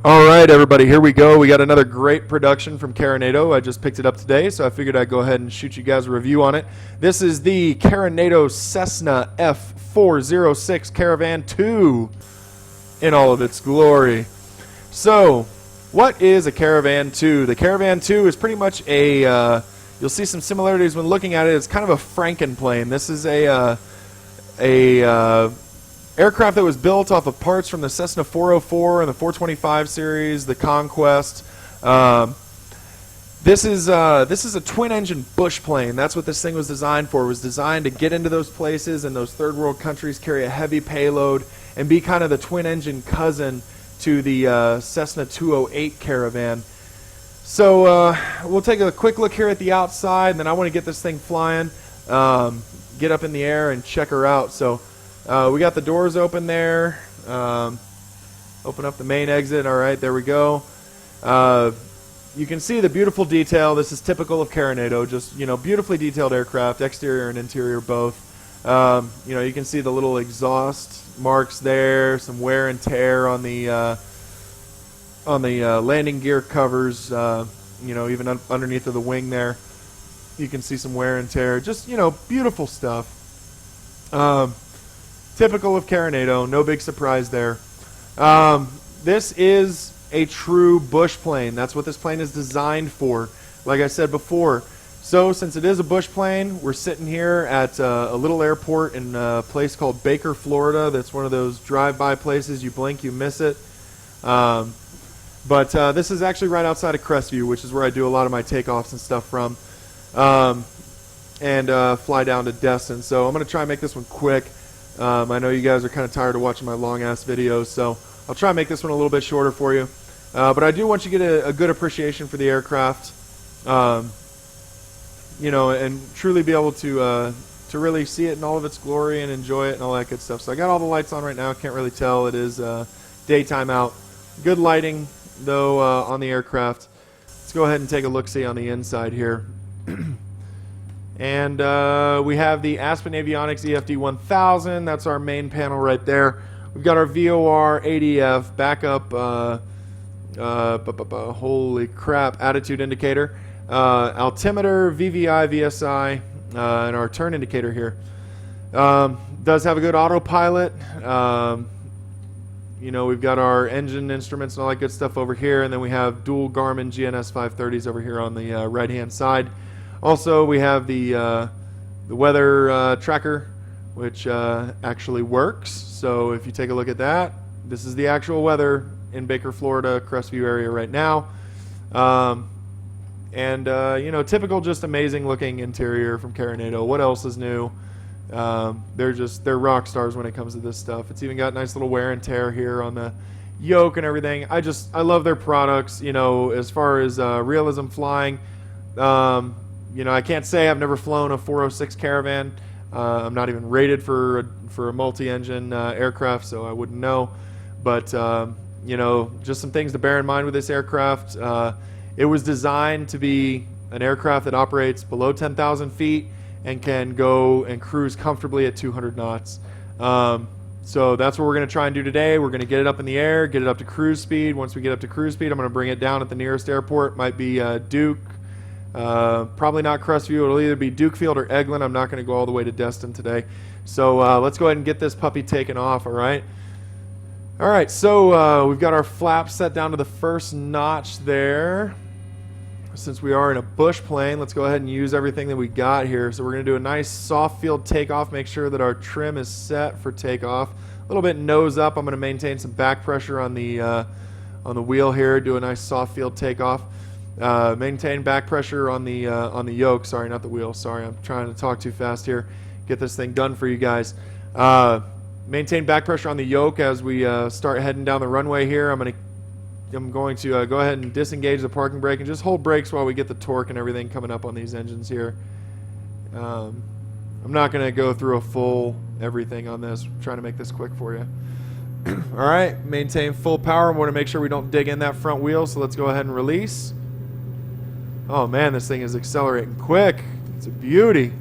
All right, everybody, here we go. We got another great production from Carenado. I just picked it up today, so I figured I'd go ahead and shoot you guys a review on it. This is the Carenado Cessna F406 Caravan 2 in all of its glory. So, what is a Caravan 2? The Caravan 2 is pretty much a, you'll see some similarities when looking at it. It's kind of a Frankenplane. This is a aircraft that was built off of parts from the Cessna 404 and the 425 series, the Conquest. This is a twin-engine bush plane. That's what this thing was designed for. It was designed to get into those places in those third world countries, carry a heavy payload, and be kind of the twin-engine cousin to the Cessna 208 Caravan. So we'll take a quick look here at the outside, and then I want to get this thing flying, get up in the air, and check her out. So. We got the doors open there. Open up the main exit. All right, there we go. You can see the beautiful detail. This is typical of Carenado. Just, you know, beautifully detailed aircraft, exterior and interior both. You know, you can see the little exhaust marks there, some wear and tear on the landing gear covers. You know, even underneath of the wing there, you can see some wear and tear. Just, you know, beautiful stuff. Typical of Carenado, no big surprise there. This is a true bush plane. That's what this plane is designed for, like I said before. So since it is a bush plane, we're sitting here at a little airport in a place called Baker, Florida. That's one of those drive-by places. You blink, you miss it. But this is actually right outside of Crestview, which is where I do a lot of my takeoffs and stuff from, and fly down to Destin. So I'm going to try and make this one quick. I know you guys are kind of tired of watching my long-ass videos, so I'll try and make this one a little bit shorter for you. But I do want you to get a good appreciation for the aircraft, you know, and truly be able to really see it in all of its glory and enjoy it and all that good stuff. So I got all the lights on right now. Can't really tell. It is daytime out. Good lighting, though, on the aircraft. Let's go ahead and take a look-see on the inside here. And we have the Aspen Avionics EFD 1000. That's our main panel right there. We've got our VOR, ADF, backup, holy crap, attitude indicator, altimeter, VVI, VSI, and our turn indicator here. Does have a good autopilot. You know, we've got our engine instruments and all that good stuff over here, and then we have dual Garmin GNS 530s over here on the right-hand side. Also, we have the weather tracker, which actually works. So if you take a look at that, this is the actual weather in Baker, Florida, Crestview area right now. You know, typical, just amazing looking interior from Carenado. What else is new? They're rock stars when it comes to this stuff. It's even got nice little wear and tear here on the yoke and everything. I love their products. You know, as far as realism flying. You know, I can't say I've never flown a 406 Caravan. I'm not even rated for a multi-engine aircraft, so I wouldn't know. But you know, just some things to bear in mind with this aircraft. It was designed to be an aircraft that operates below 10,000 feet and can go and cruise comfortably at 200 knots. So that's what we're going to try and do today. We're going to get it up in the air, get it up to cruise speed. Once we get up to cruise speed, I'm going to bring it down at the nearest airport. Might be Duke. Probably not Crestview. It'll either be Dukefield or Eglin. I'm not going to go all the way to Destin today. So let's go ahead and get this puppy taken off, all right? All right, so we've got our flaps set down to the first notch there. Since we are in a bush plane, let's go ahead and use everything that we got here. So we're going to do a nice soft field takeoff, make sure that our trim is set for takeoff. A little bit nose up. I'm going to maintain some back pressure on the wheel here, do a nice soft field takeoff. Maintain back pressure on the yoke. Sorry, not the wheel. Sorry, I'm trying to talk too fast here. Get this thing done for you guys. Maintain back pressure on the yoke as we start heading down the runway here. I'm going to go ahead and disengage the parking brake and just hold brakes while we get the torque and everything coming up on these engines here. I'm not going to go through a full everything on this. I'm trying to make this quick for you. All right, maintain full power. We want to make sure we don't dig in that front wheel, so let's go ahead and release. Oh man, this thing is accelerating quick. It's a beauty.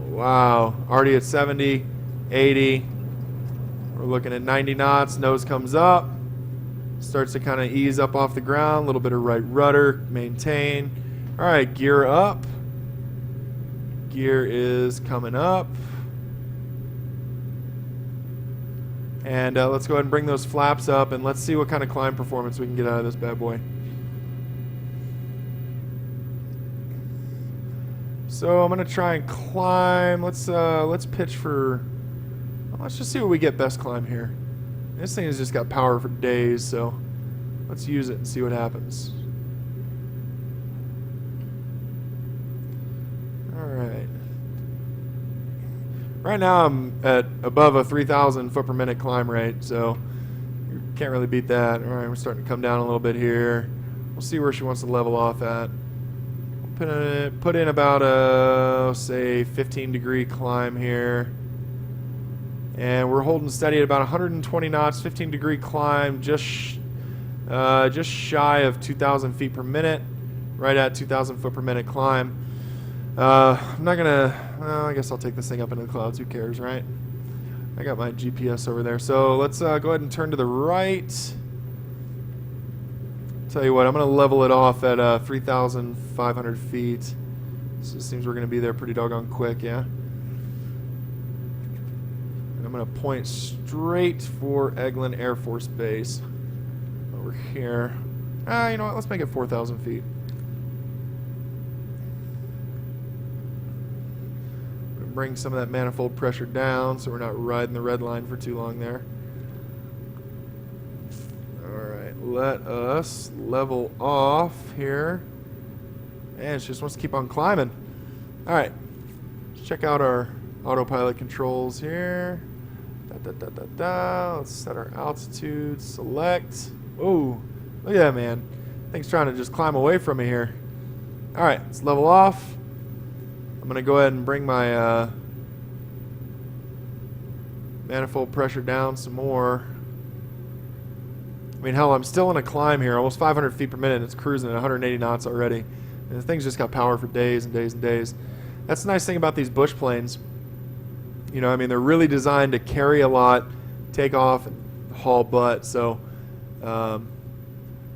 Wow, already at 70, 80. We're looking at 90 knots. Nose comes up. Starts to kind of ease up off the ground. A little bit of right rudder. Maintain. All right, gear up. Gear is coming up. And let's go ahead and bring those flaps up, and let's see what kind of climb performance we can get out of this bad boy. So I'm gonna try and climb. Let's pitch for. Let's just see what we get best climb here. This thing has just got power for days, so let's use it and see what happens. All right. Right now I'm at above a 3,000 foot per minute climb rate, so you can't really beat that. All right, we're starting to come down a little bit here. We'll see where she wants to level off at. Put in about a, say, 15-degree climb here. And we're holding steady at about 120 knots, 15-degree climb, just shy of 2,000 feet per minute, right at 2,000 foot per minute climb. I'm not gonna, well, I guess I'll take this thing up into the clouds, who cares, right? I got my GPS over there. So let's go ahead and turn to the right. Tell you what, I'm gonna level it off at 3,500 feet. So it seems we're gonna be there pretty doggone quick, yeah? And I'm gonna point straight for Eglin Air Force Base over here. You know what, let's make it 4,000 feet. Bring some of that manifold pressure down so we're not riding the red line for too long there. Alright, let us level off here. And she just wants to keep on climbing. Alright, let's check out our autopilot controls here. Let's set our altitude, select. Oh, look at that, man. Thing's trying to just climb away from me here. Alright, let's level off. I'm going to go ahead and bring my manifold pressure down some more. I mean, hell, I'm still in a climb here, almost 500 feet per minute, and it's cruising at 180 knots already. And the thing's just got power for days and days and days. That's the nice thing about these bush planes. You know, I mean, they're really designed to carry a lot, take off, and haul butt. So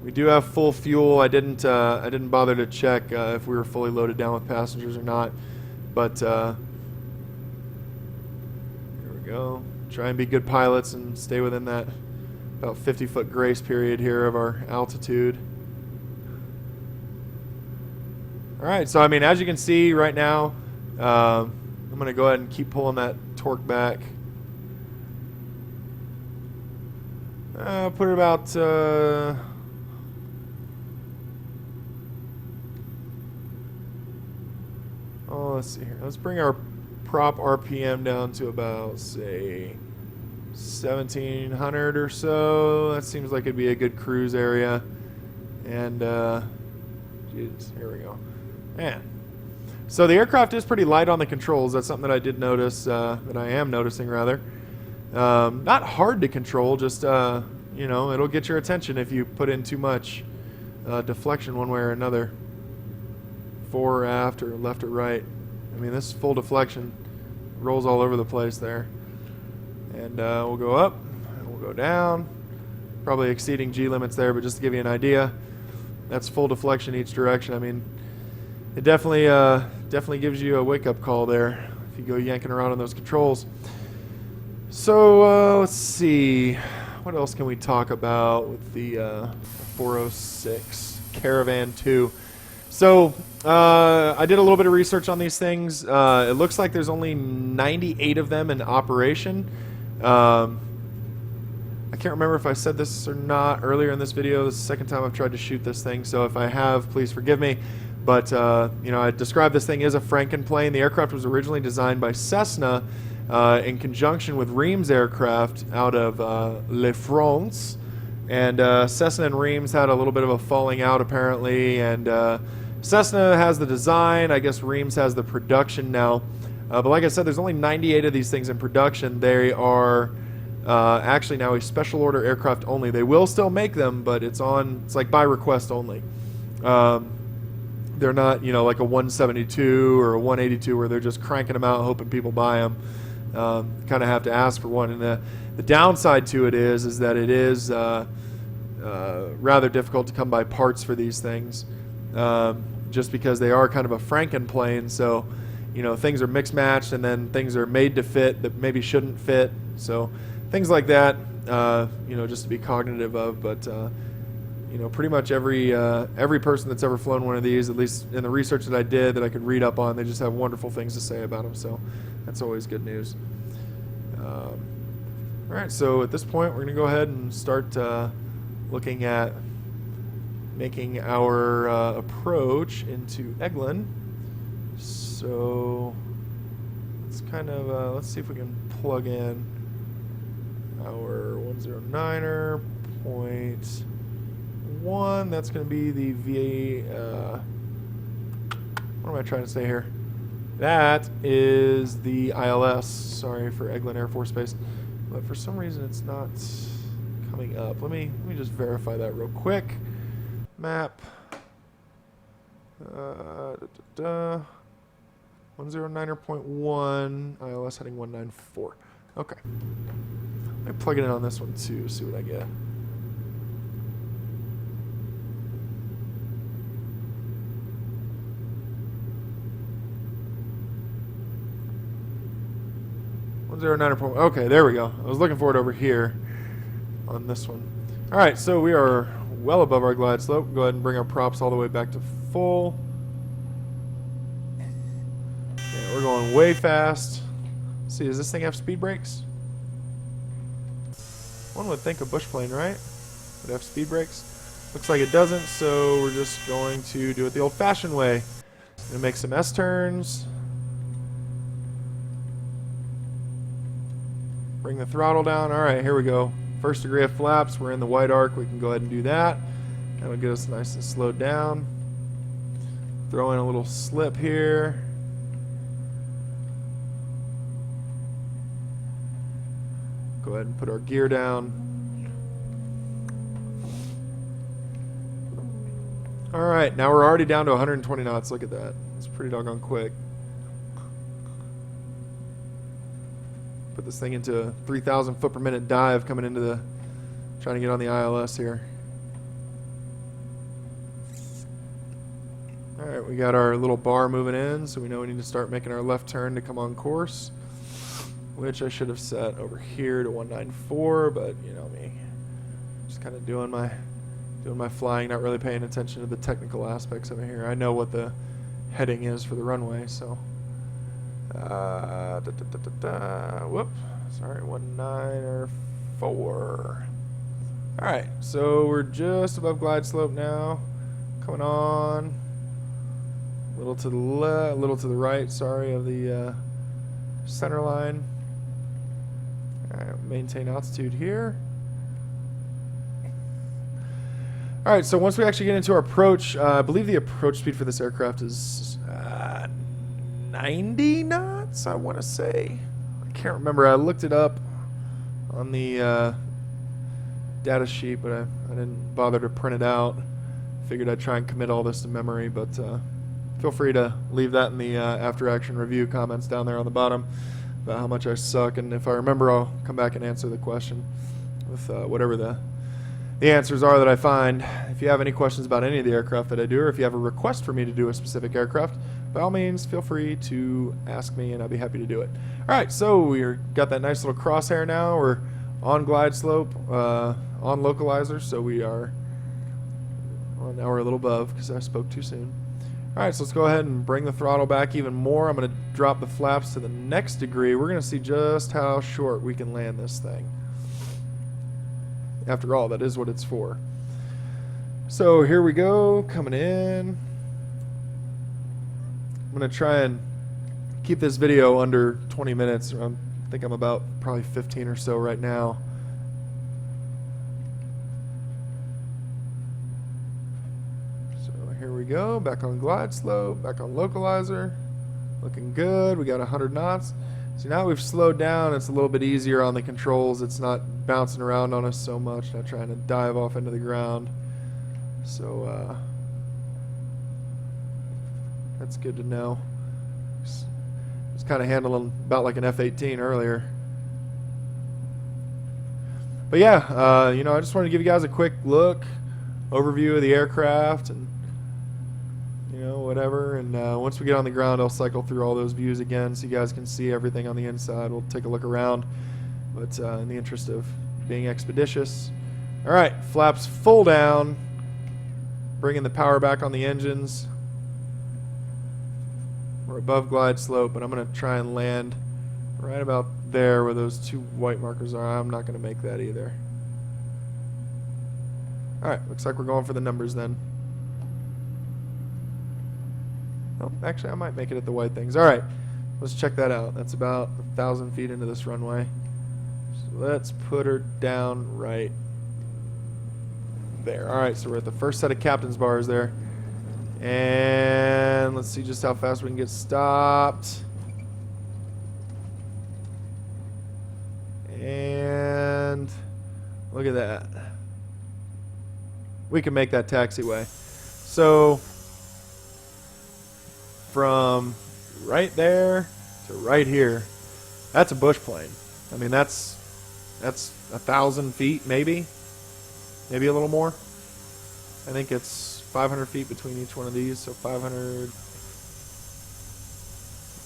we do have full fuel. I didn't bother to check if we were fully loaded down with passengers or not. But here we go. Try and be good pilots and stay within that about 50-foot grace period here of our altitude. All right, so I mean, as you can see right now, I'm going to go ahead and keep pulling that torque back. Put it about let's see here. Let's bring our prop RPM down to about, say, 1,700 or so. That seems like it'd be a good cruise area. And, geez, here we go. Man. So the aircraft is pretty light on the controls. That's something that I did notice, that I am noticing, rather. Not hard to control, just, you know, it'll get your attention if you put in too much deflection one way or another. Fore or aft or left or right. I mean, this full deflection rolls all over the place there. And we'll go up, and we'll go down. Probably exceeding G limits there, but just to give you an idea, that's full deflection each direction. I mean, it definitely gives you a wake-up call there if you go yanking around on those controls. So let's see, what else can we talk about with the 406 Caravan 2? So I did a little bit of research on these things. It looks like there's only 98 of them in operation. I can't remember if I said this or not earlier in this video. This is the second time I've tried to shoot this thing, so if I have, please forgive me. But you know, I described this thing as a Frankenplane. The aircraft was originally designed by Cessna in conjunction with Reims Aircraft out of Le France. And Cessna and Reims had a little bit of a falling out apparently, and Cessna has the design, I guess Reims has the production now. But like I said, there's only 98 of these things in production. They are actually now a special order aircraft only. They will still make them, but it's like by request only. They're not, you know, like a 172 or a 182 where they're just cranking them out hoping people buy them. Kind of have to ask for one. And The downside to it is that it is rather difficult to come by parts for these things, just because they are kind of a Frankenplane. So, you know, things are mixed matched, and then things are made to fit that maybe shouldn't fit. So, things like that, you know, just to be cognitive of. But you know, pretty much every person that's ever flown one of these, at least in the research that I did that I could read up on, they just have wonderful things to say about them. So, that's always good news. All right, so at this point, we're going to go ahead and start looking at making our approach into Eglin. So let's kind of let's see if we can plug in our 109er point 1. That's going to be the VA. What am I trying to say here? That is the ILS. Sorry for Eglin Air Force Base, but for some reason it's not coming up. Let me just verify that real quick. Map. 109er.1 ILS heading 194. Okay. Let me plug it in on this one too. See what I get. Okay, there we go. I was looking for it over here on this one. All right, so we are well above our glide slope. Go ahead and bring our props all the way back to full. Okay, we're going way fast. Let's see, does this thing have speed brakes? One would think a bush plane, right? Would have speed brakes. Looks like it doesn't, so we're just going to do it the old-fashioned way. Gonna make some S-turns. Bring the throttle down. All right, here we go. First degree of flaps. We're in the white arc. We can go ahead and do that. That'll get us nice and slowed down. Throw in a little slip here. Go ahead and put our gear down. All right, now we're already down to 120 knots. Look at that. It's pretty doggone quick. Put this thing into a 3,000 foot per minute dive coming into the, trying to get on the ILS here. All right, we got our little bar moving in, so we know we need to start making our left turn to come on course, which I should have set over here to 194, but you know me, just kind of doing my flying, not really paying attention to the technical aspects of it here. I know what the heading is for the runway, so. Whoop. Sorry, 194. Alright, so we're just above glide slope now. Coming on. A little to the left, a little to the right, sorry, of the center line. Alright, maintain altitude here. Alright, so once we actually get into our approach, I believe the approach speed for this aircraft is 90 knots, I want to say. I can't remember. I looked it up on the data sheet, but I didn't bother to print it out. Figured I'd try and commit all this to memory, but feel free to leave that in the after-action review comments down there on the bottom about how much I suck, and if I remember, I'll come back and answer the question with whatever the answers are that I find. If you have any questions about any of the aircraft that I do, or if you have a request for me to do a specific aircraft, by all means, feel free to ask me, and I'll be happy to do it. All right, so we've got that nice little crosshair now. We're on glide slope, on localizer, so we are, well, now we're a little above because I spoke too soon. All right, so let's go ahead and bring the throttle back even more. I'm going to drop the flaps to the next degree. We're going to see just how short we can land this thing. After all, that is what it's for. So here we go, coming in. I'm going to try and keep this video under 20 minutes. I think I'm about probably 15 or so right now. So here we go, back on glide slope, back on localizer. Looking good, we got 100 knots. So now we've slowed down, it's a little bit easier on the controls. It's not bouncing around on us so much, not trying to dive off into the ground. So that's good to know. Just kind of handling about like an F-18 earlier. But yeah, you know, I just wanted to give you guys a quick look, overview of the aircraft, and you know, whatever. And once we get on the ground, I'll cycle through all those views again so you guys can see everything on the inside. We'll take a look around, but in the interest of being expeditious. All right, flaps full down, bringing the power back on the engines. We're above glide slope, but I'm going to try and land right about there where those two white markers are. I'm not going to make that either. All right, looks like we're going for the numbers then. Oh, actually, I might make it at the white things. All right, let's check that out. That's about 1,000 feet into this runway. So let's put her down right there. All right, so we're at the first set of captain's bars there. And let's see just how fast we can get stopped. And look at that. We can make that taxiway. So from right there to right here, that's a bush plane. I mean, that's 1,000 feet, maybe a little more. I think it's 500 feet between each one of these, so 500,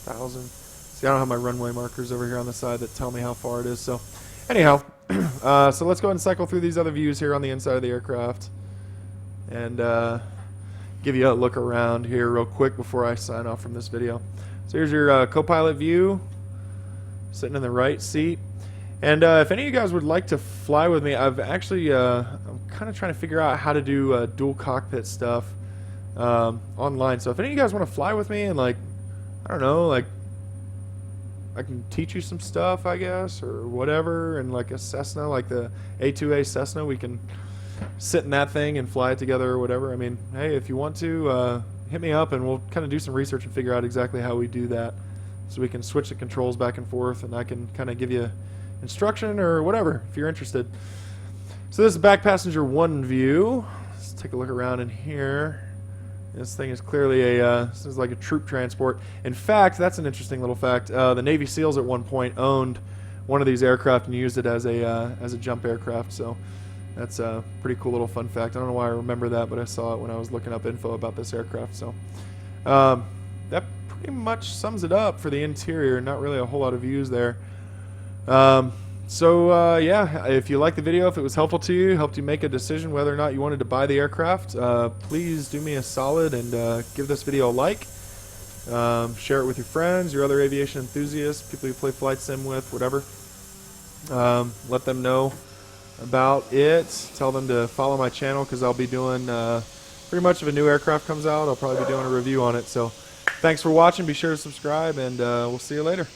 1,000. See, I don't have my runway markers over here on the side that tell me how far it is. So anyhow, so let's go ahead and cycle through these other views here on the inside of the aircraft and give you a look around here real quick before I sign off from this video. So here's your co-pilot view, sitting in the right seat. And if any of you guys would like to fly with me, I've actually, I'm kind of trying to figure out how to do dual cockpit stuff online. So if any of you guys want to fly with me and, like, I don't know, like, I can teach you some stuff, I guess, or whatever, and like a Cessna, like the A2A Cessna, we can sit in that thing and fly it together or whatever. I mean, hey, if you want to, hit me up and we'll kind of do some research and figure out exactly how we do that, so we can switch the controls back and forth, and I can kind of give you instruction or whatever if you're interested. So this is back passenger 1 view. Let's take a look around in here. This thing is clearly this is like a troop transport. In fact, that's an interesting little fact. The Navy SEALs at one point owned one of these aircraft and used it as a jump aircraft. So that's a pretty cool little fun fact. I don't know why I remember that, but I saw it when I was looking up info about this aircraft. So that pretty much sums it up for the interior. Not really a whole lot of views there. Yeah, if you liked the video, if it was helpful to you, helped you make a decision whether or not you wanted to buy the aircraft, please do me a solid and give this video a like. Share it with your friends, your other aviation enthusiasts, people you play flight sim with, whatever. Let them know about it. Tell them to follow my channel, because I'll be doing pretty much if a new aircraft comes out, I'll probably be doing a review on it. So thanks for watching. Be sure to subscribe, and we'll see you later.